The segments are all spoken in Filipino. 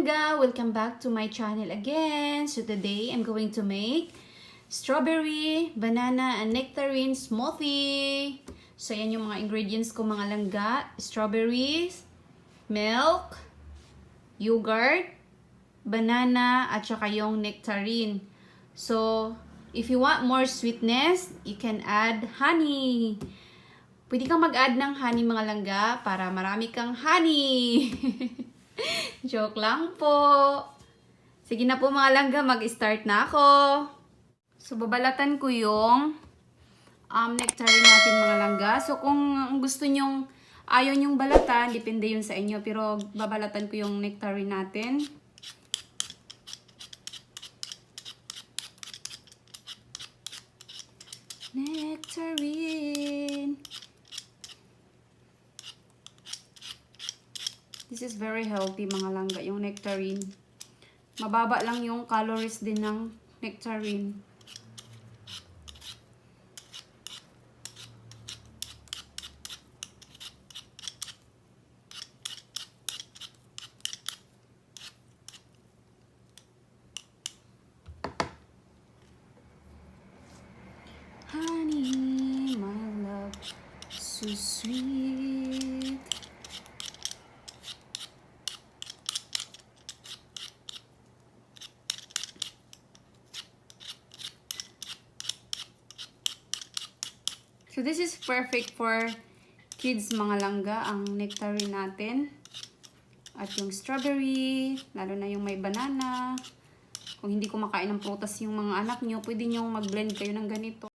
langga! Welcome back to my channel again. So today, I'm going to make strawberry, banana, and nectarine smoothie. So yan yung mga ingredients ko mga langga. Strawberries, milk, yogurt, banana, at saka yung nectarine. So, if you want more sweetness, you can add honey. Pwede kang mag-add ng honey mga langga para marami kang honey. Joke lang po. Sige na po mga langga, mag-start na ako. So, babalatan ko yung nectarine natin mga langga. So, kung gusto nyong ayaw nyong balatan, depende yun sa inyo. Pero, babalatan ko yung nectarine natin. Nectarine. This is very healthy mga langga, yung nectarine. Mababa lang yung calories din ng nectarine. Honey, my love, so sweet. So this is perfect for kids mga langga, ang nectarine natin. At yung strawberry, lalo na yung may banana. Kung hindi kumakain ng prutas yung mga anak nyo, pwede nyo mag-blend kayo ng ganito.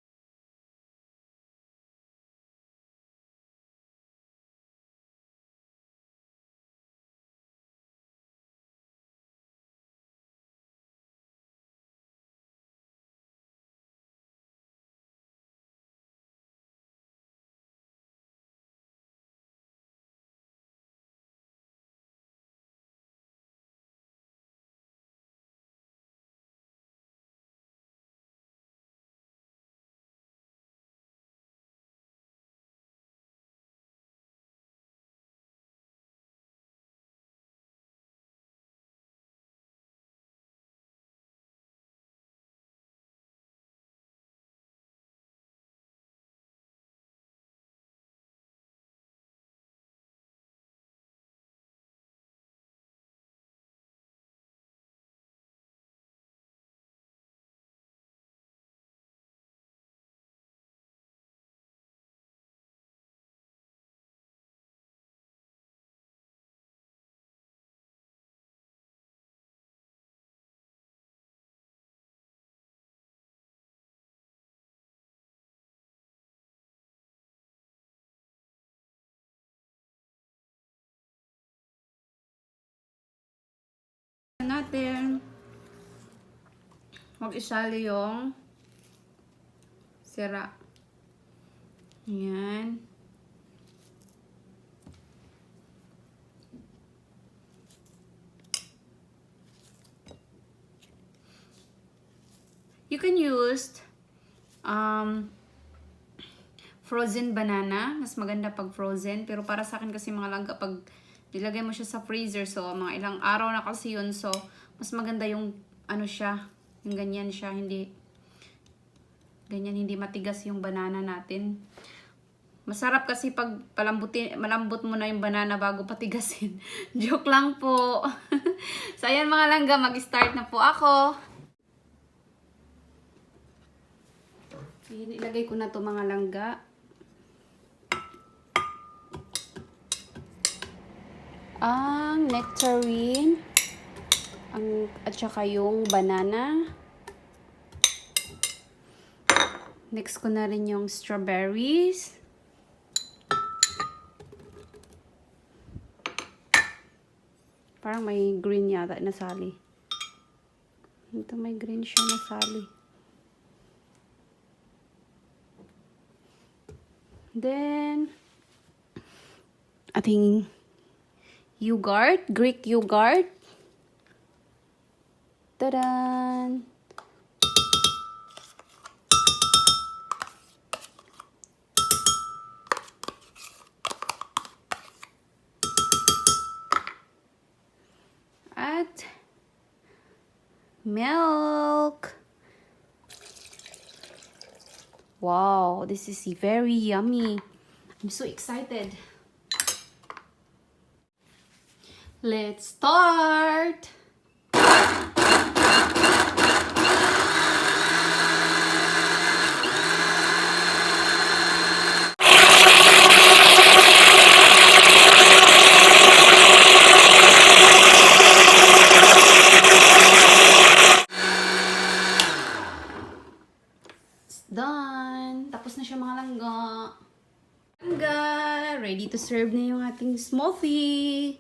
Natin mag-isali yung sira. Ayan. You can use frozen banana. Mas maganda pag frozen. Pero para sa akin kasi mga langga, pag nilagay mo siya sa freezer, so mga ilang araw na kasi yun. So, mas maganda yung ano siya. Yung ganyan siya. Hindi matigas yung banana natin. Masarap kasi pag malambot mo na yung banana bago patigasin. Joke lang po. So, ayan mga langga, mag-start na po ako. Ilagay ko na to mga langga. Ang nectarine, at saka yung banana. Next ko na rin yung strawberries. Parang may green yata nasali. Ito may green siya nasali. Then, ating yogurt, Greek yogurt. Tadan! at milk. Wow, this is very yummy. I'm so excited. Let's start. Done. Tapos na siya mga langga. Langga, ready to serve na yung ating smoothie.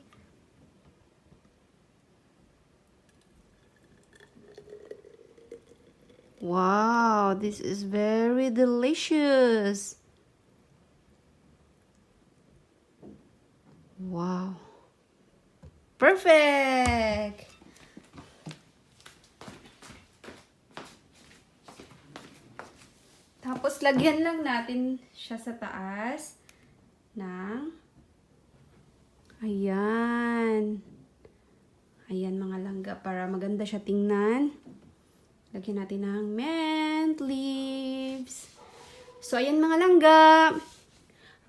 Wow, this is very delicious. Wow. Perfect. Tapos, lagyan lang natin siya sa taas ng ayan. Ayan mga langga para maganda siya tingnan. Lagyan natin ng mint leaves. So, ayan mga langga.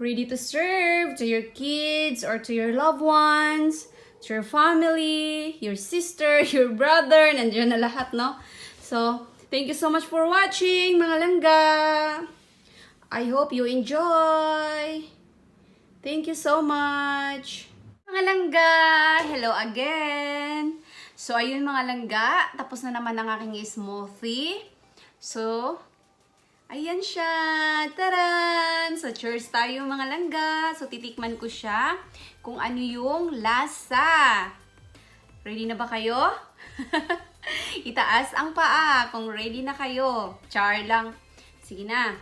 Ready to serve to your kids or to your loved ones, to your family, your sister, your brother. Nandiyan na lahat, no? So, thank you so much for watching, mga langga. I hope you enjoy. Thank you so much. Mga langga, hello again. So, ayun mga langga, tapos na naman ang aking smoothie. So, ayan siya. Taran! So, cheers tayo mga langga. So, titikman ko siya kung ano yung lasa. Ready na ba kayo? Itaas ang paa kung ready na kayo. Char lang. Sige na.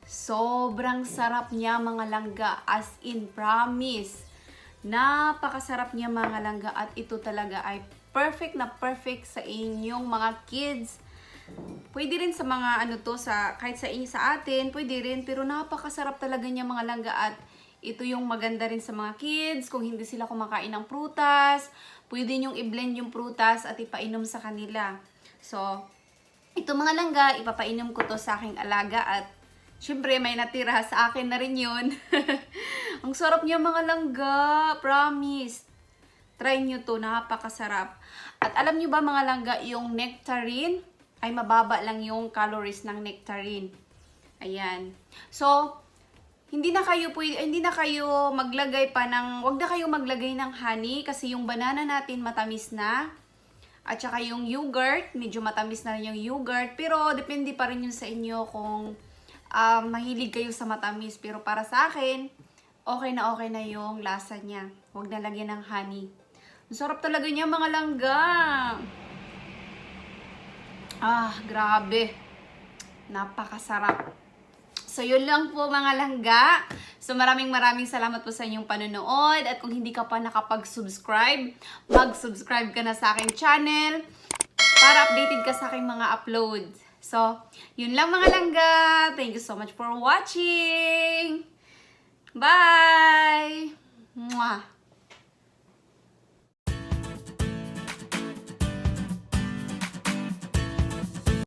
Sobrang sarap niya mga langga. As in, promise. Napakasarap niya mga langga. At ito talaga ay perfect na perfect sa inyong mga kids. Pwede rin sa mga ano to, kahit sa inyo sa atin, pwede rin. Pero napakasarap talaga niya mga langga. At ito yung maganda rin sa mga kids. Kung hindi sila kumakain ng prutas, pwede nyong i-blend yung prutas at ipainom sa kanila. So, ito mga langga, ipapainom ko to sa aking alaga at syempre may natira sa akin na rin yun. Ang sarap niya mga langga, promise. Try nyo to, napakasarap. At alam nyo ba mga langga, yung nectarine ay mababa lang yung calories ng nectarine. Ayan. So, hindi na kayo maglagay pa ng, wag na kayo maglagay ng honey kasi yung banana natin matamis na. At saka yung yogurt, medyo matamis na rin yung yogurt. Pero depende pa rin yun sa inyo kung mahilig kayo sa matamis. Pero para sa akin, okay na yung lasa niya. Huwag na lagyan ng honey. Ang sarap talaga niya mga langga. Grabe. Napakasarap. So, yun lang po mga langga. So, maraming salamat po sa inyong panonood. At kung hindi ka pa nakapag-subscribe, mag-subscribe ka na sa aking channel para updated ka sa aking mga uploads. So, yun lang mga langga. Thank you so much for watching. Bye!